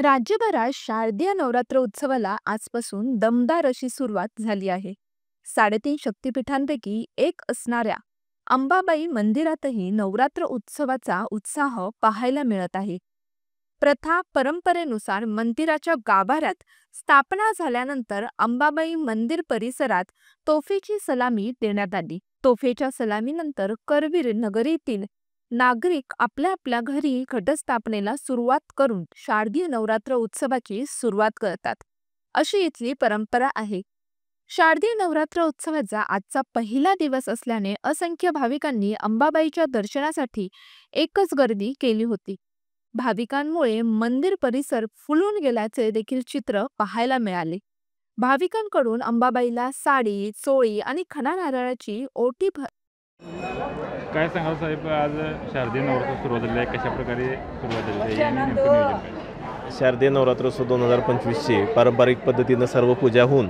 राज्यभरात शारदीय नवरात्र उत्सवाला आजपासून दमदार अशी सुरुवात झाली आहे. 3.5 शक्तिपीठांपैकी एक असणाऱ्या अंबाबाई मंदिरातही नवरात्र उत्सवाचा उत्साह पाहायला मिळत आहे. प्रथा परंपरेनुसार मंदिराच्या गाभाऱ्यात स्थापना झाल्यानंतर अंबाबाई मंदिर परिसरात तोफेची सलामी देण्यात आली. तोफेच्या सलामीनंतर करवीर नगरीतील नागरिक आपल्या आपल्या घरी घटस्थापनेला सुरुवात करून शारदीय नवरात्र उत्सवाची सुरुवात करतात, अशी इथली परंपरा आहे. शारदीय नवरात्र उत्सवाचा आजचा पहिला दिवस असल्याने असंख्य भाविकांनी अंबाबाईच्या दर्शनासाठी एकच गर्दी केली होती. भाविकांमुळे मंदिर परिसर फुलून गेल्याचे देखील चित्र पाहायला मिळाले. भाविकांकडून अंबाबाईला साडी, चोळी आणि खणा नारळाची ओटी काय सांगाल साहेब, आज शारदीय नवरात्र सुरुवात झाली आहे, कशाप्रकारे सुरुवात झाली आहे आणि नेमकं नियोजन काय? शारदीय नवरात्रोत्सव 2025ची पारंपरिक पद्धतीनं सर्व पूजा होऊन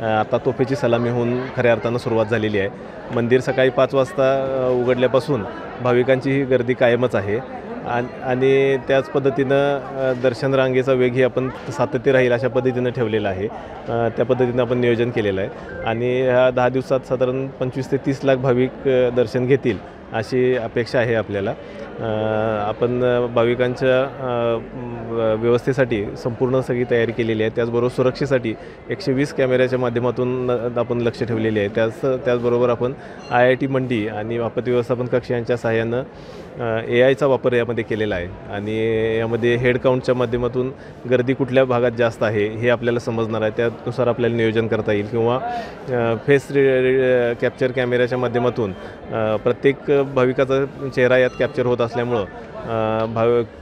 आता तोफेची सलामी होऊन खऱ्या अर्थानं सुरुवात झालेली आहे. मंदिर सकाळी 5 वाजता उघडल्यापासून भाविकांची ही गर्दी कायमच आहे आणि त्याच पद्धतीनं दर्शन रांगेचा वेगही आपण सातत्य राहील अशा पद्धतीनं ठेवलेला आहे. त्या पद्धतीनं आपण नियोजन केलेलं आहे आणि ह्या 10 दिवसात साधारण 25 ते 30 लाख भाविक दर्शन घेतील अशी अपेक्षा आहे आपल्याला. आपण भाविकांच्या व्यवस्थेसाठी संपूर्ण सगळी तयारी केलेली आहे. त्याचबरोबर सुरक्षेसाठी 120 कॅमेऱ्याच्या माध्यमातून आपण लक्ष ठेवलेले आहे. त्याचबरोबर आपण IIT मंडी आणि आपत्ती व्यवस्थापन कक्ष यांच्या सहाय्यानं AI चा वापर यामध्ये केलेला आहे आणि यामध्ये हेड काउंटच्या माध्यमातून गर्दी कुठल्या भागात जास्त आहे हे आपल्याला समजणार आहे. त्यानुसार आपल्याला नियोजन करता येईल किंवा फेस कॅप्चर कॅमेऱ्याच्या माध्यमातून प्रत्येक भाविकाचा चेहरा यात कॅप्चर होत असल्यामुळं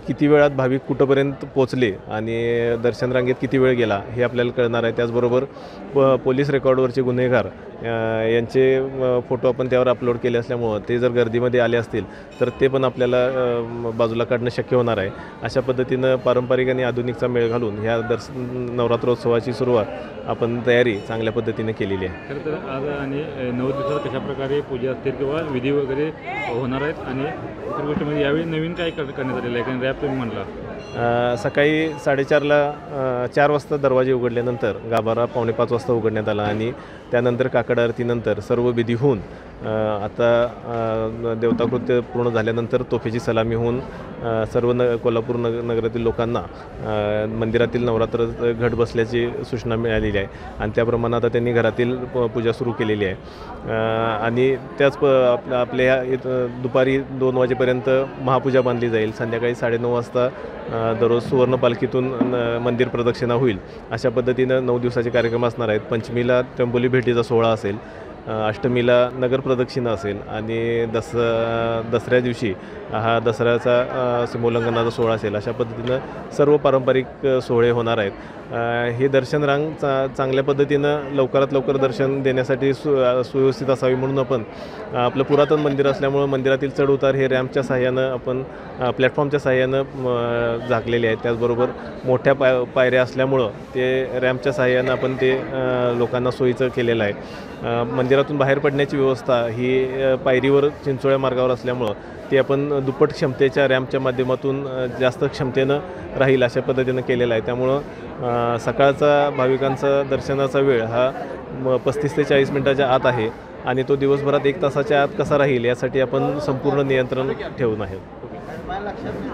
किती वेळात भाविक कुठंपर्यंत पोचले आणि दर्शन रांगेत किती वेळ गेला हे आपल्याला कळणार आहे. त्याचबरोबर पोलीस रेकॉर्डवरचे गुन्हेगार यांचे फोटो आपण त्यावर अपलोड केले असल्यामुळं ते जर गर्दीमध्ये आले असतील तर ते पण आपल्याला बाजूला काढणं शक्य होणार आहे. अशा पद्धतीनं पारंपरिक आणि आधुनिकचा मेळ घालून ह्या नवरात्रोत्सवाची सुरुवात आपण तयारी चांगल्या पद्धतीने केलेली आहे. खरं तर आज आणि 9 दिवसात कशाप्रकारे पूजा असतील किंवा विधी वगैरे होणार आहेत आणि इतर गोष्टी म्हणजे यावेळी नवीन काय करण्यात आलेलं आहे, कारण रॅप तुम्ही म्हणला सकाळी 4:30ला 4 वाजता दरवाजे उघडल्यानंतर गाभारा 4:45 वाजता उघडण्यात आला आणि त्यानंतर काकड आरतीनंतर सर्व विधी होऊन आता देवताकृत्य पूर्ण झाल्यानंतर तोफेची सलामी होऊन सर्व कोल्हापूर नगरातील लोकांना मंदिरातील नवरात्र घट बसल्याची सूचना मिळालेली आहे आणि त्याप्रमाणे आता त्यांनी घरातील पूजा सुरू केलेली आहे. आणि त्याच आपल्या दुपारी 2 वाजेपर्यंत महापूजा बांधली जाईल. संध्याकाळी 9:30 वाजता दररोज सुवर्ण पालखीतून मंदिर प्रदक्षिणा होईल. अशा पद्धतीनं 9 दिवसाचे कार्यक्रम असणार आहेत. पंचमीला त्र्यंबोली भेटीचा सोहळा असेल, अष्टमीला नगर प्रदक्षिणा असेल आणि दसऱ्या दिवशी हा दसऱ्याचा सीमोल्लंघनाचा सोहळा असेल. अशा पद्धतीनं सर्व पारंपरिक सोहळे होणार आहेत. हे दर्शन रांग चांगल्या पद्धतीनं लवकरात लवकर दर्शन देण्यासाठी सुव्यवस्थित असावी म्हणून आपण आपलं पुरातन मंदिर असल्यामुळं मंदिरातील चढ उतार हे रॅम्पच्या साहाय्यानं आपण प्लॅटफॉर्मच्या साहाय्यानं झाकलेले आहेत. त्याचबरोबर मोठ्या पायऱ्या असल्यामुळं ते रॅम्पच्या साहाय्यानं आपण ते लोकांना सोयीचं केलेलं आहे. मंदिरातून बाहेर पडण्याची व्यवस्था ही पायरीवर चिंचोळ्या मार्गावर असल्यामुळं ते आपण दुप्पट क्षमतेच्या रॅम्पच्या माध्यमातून जास्त क्षमतेनं राहील अशा पद्धतीनं केलेलं आहे. त्यामुळं सकाळचा भाविकांचा दर्शनाचा वेळ हा 35 ते 40 मिनिटाच्या आत आहे आणि तो दिवसभरात 1 तासाच्या आत कसा राहील यासाठी आपण संपूर्ण नियंत्रण ठेवून आहे.